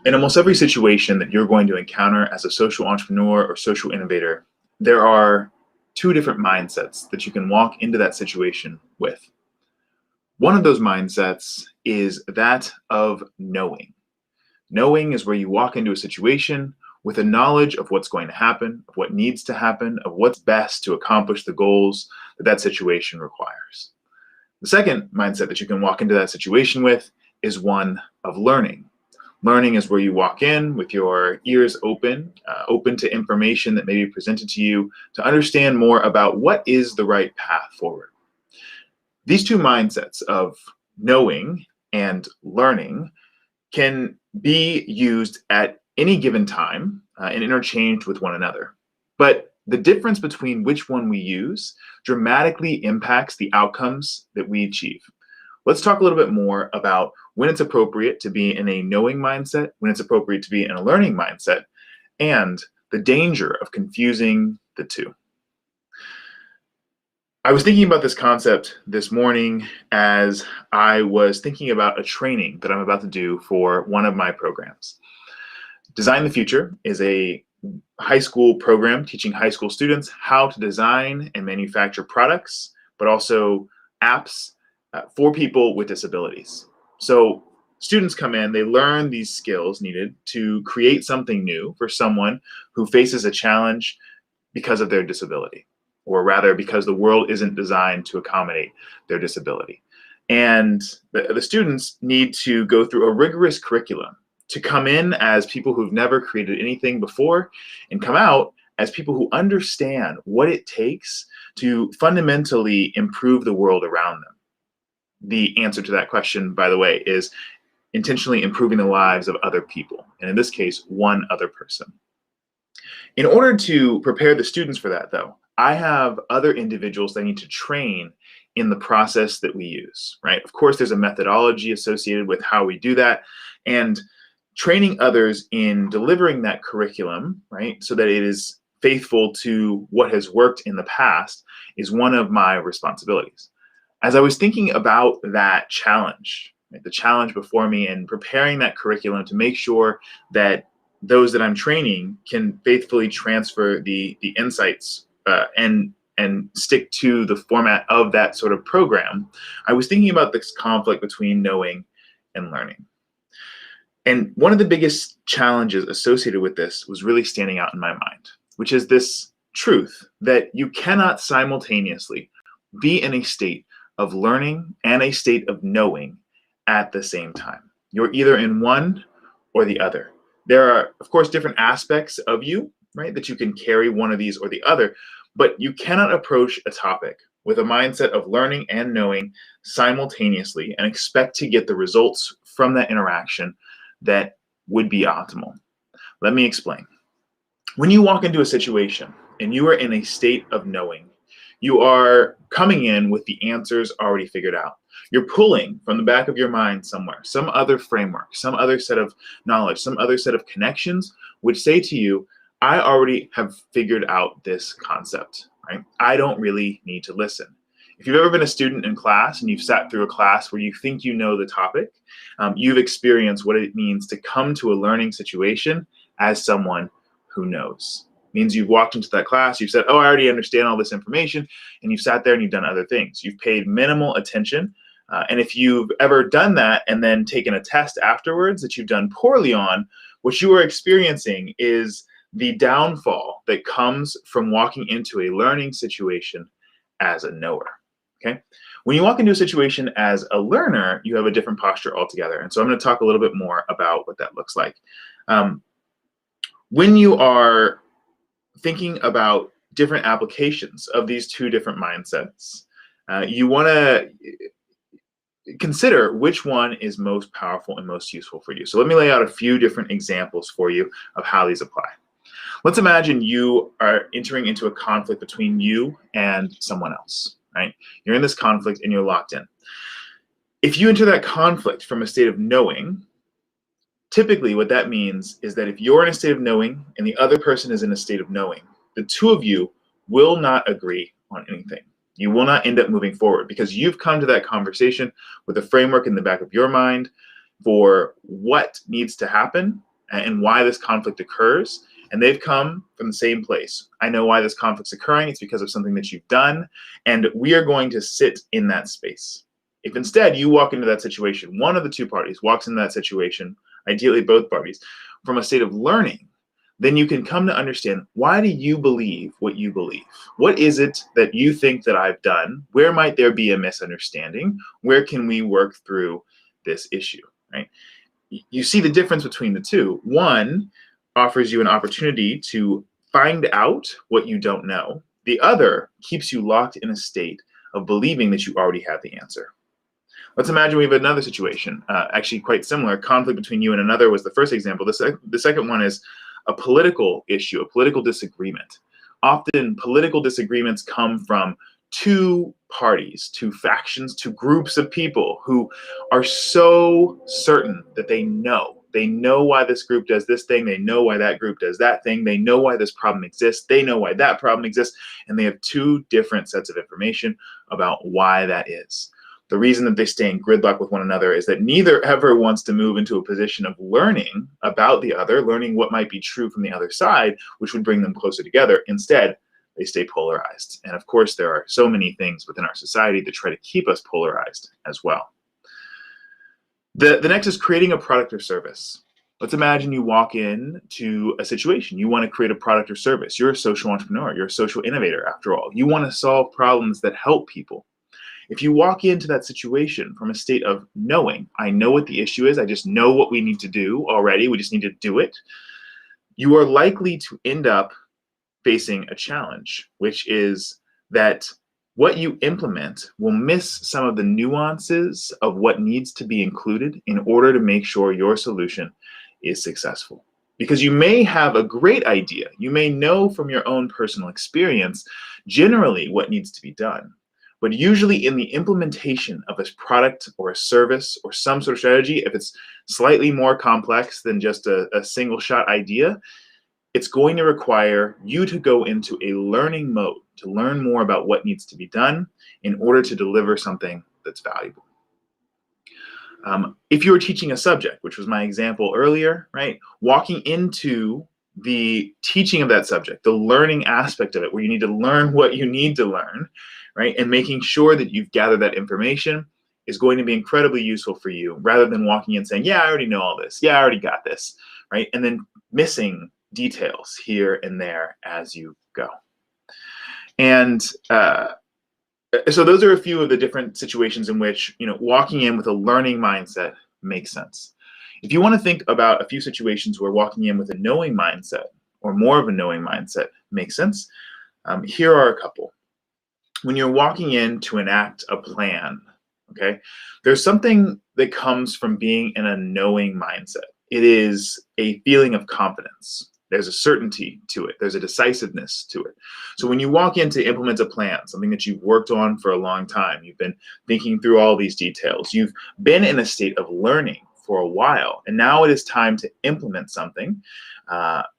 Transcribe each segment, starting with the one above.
In almost every situation that you're going to encounter as a social entrepreneur or social innovator, there are two different mindsets that you can walk into that situation with. One of those mindsets is that of knowing. Knowing is where you walk into a situation with a knowledge of what's going to happen, of what needs to happen, of what's best to accomplish the goals that that situation requires. The second mindset that you can walk into that situation with is one of learning. Learning is where you walk in with your ears open, open to information that may be presented to you to understand more about what is the right path forward. These two mindsets of knowing and learning can be used at any given time and interchanged with one another. But the difference between which one we use dramatically impacts the outcomes that we achieve. Let's talk a little bit more about when it's appropriate to be in a knowing mindset, when it's appropriate to be in a learning mindset, and the danger of confusing the two. I was thinking about this concept this morning as I was thinking about a training that I'm about to do for one of my programs. Design the Future is a high school program teaching high school students how to design and manufacture products, but also apps for people with disabilities. So students come in, they learn these skills needed to create something new for someone who faces a challenge because of their disability, or rather because the world isn't designed to accommodate their disability. And the students need to go through a rigorous curriculum to come in as people who've never created anything before and come out as people who understand what it takes to fundamentally improve the world around them. The answer to that question, by the way, is intentionally improving the lives of other people, and in this case, one other person. In order to prepare the students for that, though, I have other individuals that I need to train in the process that we use, right? Of course, there's a methodology associated with how we do that, and training others in delivering that curriculum, right, so that it is faithful to what has worked in the past is one of my responsibilities. As I was thinking about that challenge, right, the challenge before me, and preparing that curriculum to make sure that those that I'm training can faithfully transfer the insights and stick to the format of that sort of program, I was thinking about this conflict between knowing and learning. And one of the biggest challenges associated with this was really standing out in my mind, which is this truth that you cannot simultaneously be in a state of learning and a state of knowing at the same time. You're either in one or the other. There are, of course, different aspects of you, right, that you can carry one of these or the other, but you cannot approach a topic with a mindset of learning and knowing simultaneously and expect to get the results from that interaction that would be optimal. Let me explain. When you walk into a situation and you are in a state of knowing, you are coming in with the answers already figured out. You're pulling from the back of your mind somewhere, some other framework, some other set of knowledge, some other set of connections, which say to you, I already have figured out this concept, right? I don't really need to listen. If you've ever been a student in class and you've sat through a class where you think you know the topic, you've experienced what it means to come to a learning situation as someone who knows. It means you've walked into that class, you've said, oh, I already understand all this information, and you've sat there and you've done other things. You've paid minimal attention. And if you've ever done that and then taken a test afterwards that you've done poorly on, what you are experiencing is the downfall that comes from walking into a learning situation as a knower. Okay? When you walk into a situation as a learner, you have a different posture altogether. And so I'm going to talk a little bit more about what that looks like. When you are thinking about different applications of these two different mindsets, you want to consider which one is most powerful and most useful for you. So let me lay out a few different examples for you of how these apply. Let's imagine you are entering into a conflict between you and someone else, right? You're in this conflict and you're locked in. If you enter that conflict from a state of knowing, typically what that means is that if you're in a state of knowing and the other person is in a state of knowing, the two of you will not agree on anything. You will not end up moving forward because you've come to that conversation with a framework in the back of your mind for what needs to happen and why this conflict occurs. And they've come from the same place. I know why this conflict's occurring. It's because of something that you've done. And we are going to sit in that space. If instead you walk into that situation, one of the two parties walks into that situation, ideally both parties, from a state of learning, then you can come to understand, why do you believe what you believe? What is it that you think that I've done? Where might there be a misunderstanding? Where can we work through this issue, right? You see the difference between the two. One offers you an opportunity to find out what you don't know. The other keeps you locked in a state of believing that you already have the answer. Let's imagine we have another situation, actually quite similar. Conflict between you and another was the first example. The second one is a political issue, a political disagreement. Often political disagreements come from two parties, two factions, two groups of people who are so certain that they know why this group does this thing, they know why that group does that thing, they know why this problem exists, they know why that problem exists, and they have two different sets of information about why that is. The reason that they stay in gridlock with one another is that neither ever wants to move into a position of learning about the other, learning what might be true from the other side, which would bring them closer together. Instead, they stay polarized. And of course, there are so many things within our society that try to keep us polarized as well. The next is creating a product or service. Let's imagine you walk into a situation. You want to create a product or service. You're a social entrepreneur. You're a social innovator, after all. You want to solve problems that help people. If you walk into that situation from a state of knowing, I know what the issue is, I just know what we need to do already, we just need to do it, you are likely to end up facing a challenge, which is that what you implement will miss some of the nuances of what needs to be included in order to make sure your solution is successful. Because you may have a great idea, you may know from your own personal experience generally what needs to be done. But usually in the implementation of a product or a service or some sort of strategy, if it's slightly more complex than just a single shot idea, it's going to require you to go into a learning mode to learn more about what needs to be done in order to deliver something that's valuable. If you were teaching a subject, which was my example earlier, right? Walking into the teaching of that subject, the learning aspect of it, where you need to learn what you need to learn, right? And making sure that you've gathered that information is going to be incredibly useful for you, rather than walking in saying, yeah, I already know all this. Yeah, I already got this, right? And then missing details here and there as you go. And so those are a few of the different situations in which, walking in with a learning mindset makes sense. If you want to think about a few situations where walking in with a knowing mindset or more of a knowing mindset makes sense, here are a couple. When you're walking in to enact a plan, okay, there's something that comes from being in a knowing mindset. It is a feeling of confidence. There's a certainty to it. There's a decisiveness to it. So when you walk in to implement a plan, something that you've worked on for a long time, you've been thinking through all these details, you've been in a state of learning for a while, and now it is time to implement something,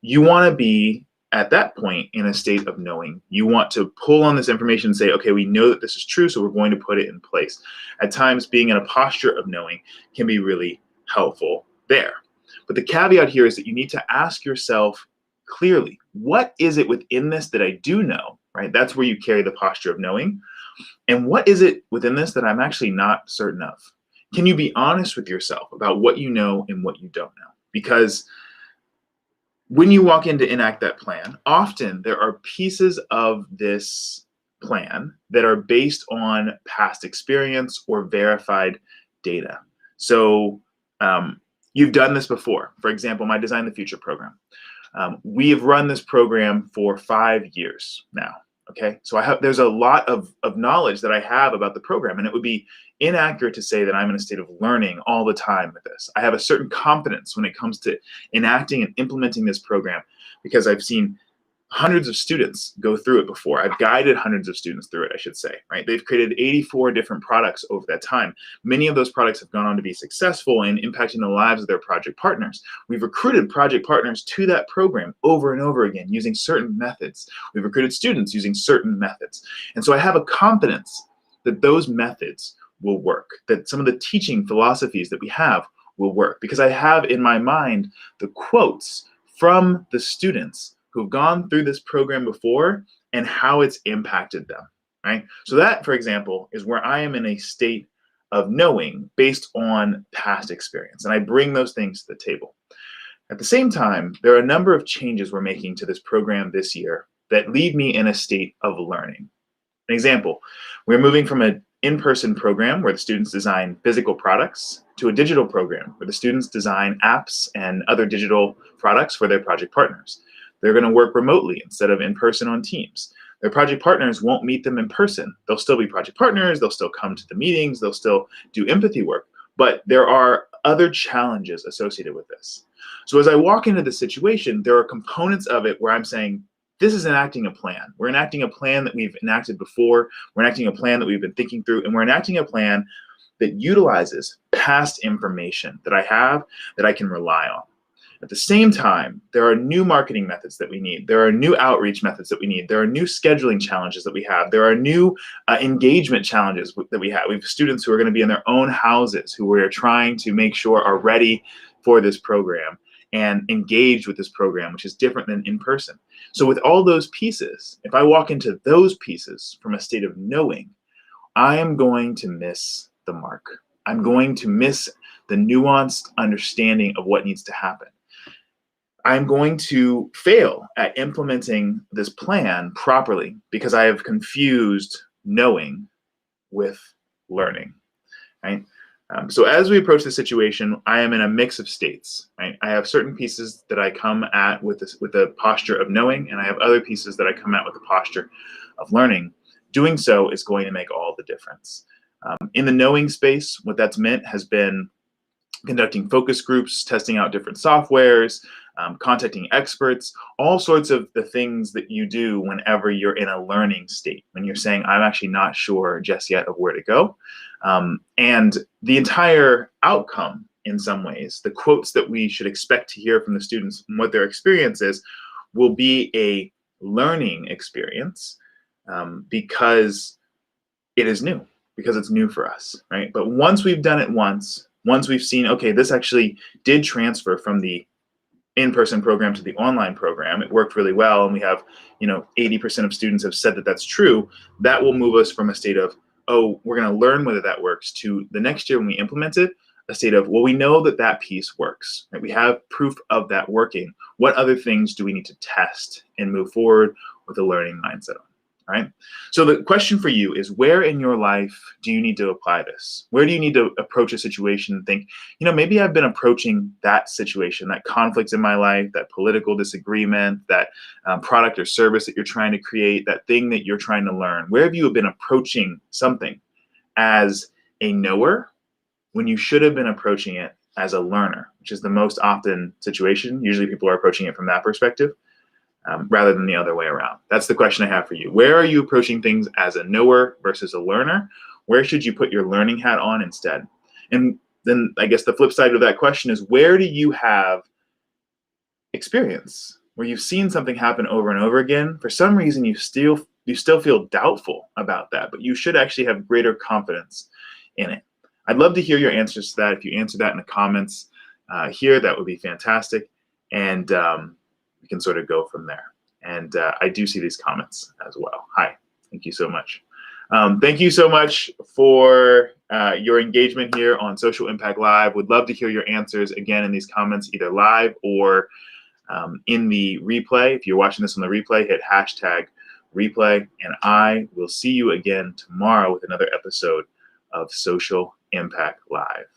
you want to be at that point in a state of knowing. You want to pull on this information and say, okay, we know that this is true, so we're going to put it in place. At times, being in a posture of knowing can be really helpful there. But the caveat here is that you need to ask yourself clearly, what is it within this that I do know, right? That's where you carry the posture of knowing. And what is it within this that I'm actually not certain of? Can you be honest with yourself about what you know and what you don't know? Because when you walk in to enact that plan, often there are pieces of this plan that are based on past experience or verified data. So you've done this before. For example, my Design the Future program. We have run this program for 5 years now. Okay, so there's a lot of knowledge that I have about the program, and it would be inaccurate to say that I'm in a state of learning all the time with this. I have a certain confidence when it comes to enacting and implementing this program because I've seen hundreds of students go through it before. I've guided hundreds of students through it, I should say, right? They've created 84 different products over that time. Many of those products have gone on to be successful in impacting the lives of their project partners. We've recruited project partners to that program over and over again using certain methods. We've recruited students using certain methods. And so I have a confidence that those methods will work, that some of the teaching philosophies that we have will work, because I have in my mind the quotes from the students who've gone through this program before and how it's impacted them, right? So that, for example, is where I am in a state of knowing based on past experience, and I bring those things to the table. At the same time, there are a number of changes we're making to this program this year that leave me in a state of learning. An example, we're moving from an in-person program where the students design physical products to a digital program where the students design apps and other digital products for their project partners. They're going to work remotely instead of in person on Teams. Their project partners won't meet them in person. They'll still be project partners, they'll still come to the meetings, they'll still do empathy work, but there are other challenges associated with this. So as I walk into the situation, there are components of it where I'm saying, this is enacting a plan. We're enacting a plan that we've enacted before. We're enacting a plan that we've been thinking through, and we're enacting a plan that utilizes past information that I have that I can rely on. At the same time, there are new marketing methods that we need. There are new outreach methods that we need. There are new scheduling challenges that we have. There are new engagement challenges that we have. We have students who are going to be in their own houses who we're trying to make sure are ready for this program and engaged with this program, which is different than in person. So with all those pieces, if I walk into those pieces from a state of knowing, I am going to miss the mark. I'm going to miss the nuanced understanding of what needs to happen. I'm going to fail at implementing this plan properly because I have confused knowing with learning, right? So as we approach the situation, I am in a mix of states, right? I have certain pieces that I come at with a posture of knowing, and I have other pieces that I come at with a posture of learning. Doing so is going to make all the difference. In the knowing space, what that's meant has been conducting focus groups, testing out different softwares, contacting experts, all sorts of the things that you do whenever you're in a learning state, when you're saying, I'm actually not sure just yet of where to go. And the entire outcome, in some ways, the quotes that we should expect to hear from the students and what their experience is, will be a learning experience because it is new, because it's new for us, right? But once we've done it once we've seen, okay, this actually did transfer from the in-person program to the online program, it worked really well, and we have, 80% of students have said that that's true, that will move us from a state of, oh, we're going to learn whether that works, to the next year when we implement it, a state of, well, we know that that piece works, right? We have proof of that working. What other things do we need to test and move forward with a learning mindset on? All right. So the question for you is, where in your life do you need to apply this? Where do you need to approach a situation and think, maybe I've been approaching that situation, that conflict in my life, that political disagreement, that product or service that you're trying to create, that thing that you're trying to learn. Where have you been approaching something as a knower when you should have been approaching it as a learner, which is the most often situation. Usually people are approaching it from that perspective. Rather than the other way around. That's the question I have for you. Where are you approaching things as a knower versus a learner? Where should you put your learning hat on instead? And then I guess the flip side of that question is, where do you have experience where you've seen something happen over and over again? For some reason, you still feel doubtful about that, but you should actually have greater confidence in it. I'd love to hear your answers to that. If you answer that in the comments here, that would be fantastic. And we can sort of go from there. And I do see these comments as well. Hi, thank you so much. Thank you so much for your engagement here on Social Impact Live. Would love to hear your answers again in these comments, either live or in the replay. If you're watching this on the replay, hit #replay, and I will see you again tomorrow with another episode of Social Impact Live.